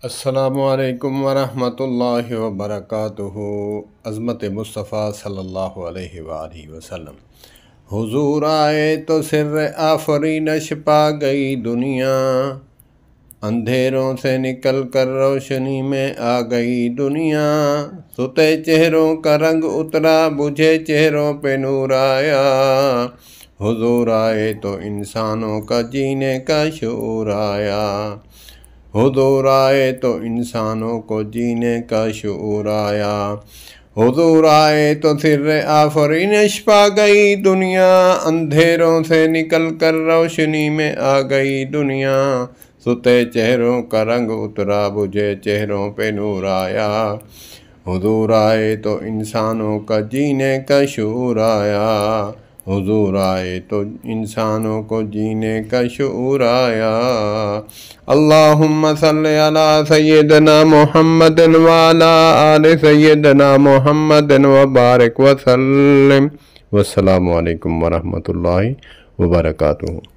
السلام علیکم ورحمۃ اللہ وبرکاتہ۔ عظمت مصطفیٰ صلی اللہ علیہ وآلہ وسلم۔ حضور آئے تو سر آفرینش پا گئی دنیا، اندھیروں سے نکل کر روشنی میں آ گئی دنیا، ستے چہروں کا رنگ اترا، بجھے چہروں پہ نور آیا، حضور آئے تو انسانوں کا جینے کا شعور آیا، حضور آئے تو انسانوں کو جینے کا شعور آیا، حضور آئے تو سر آفرینش پا گئی دنیا، اندھیروں سے نکل کر روشنی میں آ گئی دنیا، ستے چہروں کا رنگ اترا، بجھے چہروں پہ نور آیا، حضور آئے تو انسانوں کا جینے کا شعور آیا، حضور آئے تو انسانوں کو جینے کا شعور آیا۔ اللہم صلی علی سیدنا محمد وعلی آل سیدنا محمد وبارک وسلم۔ والسلام علیکم ورحمۃ اللہ وبرکاتہ۔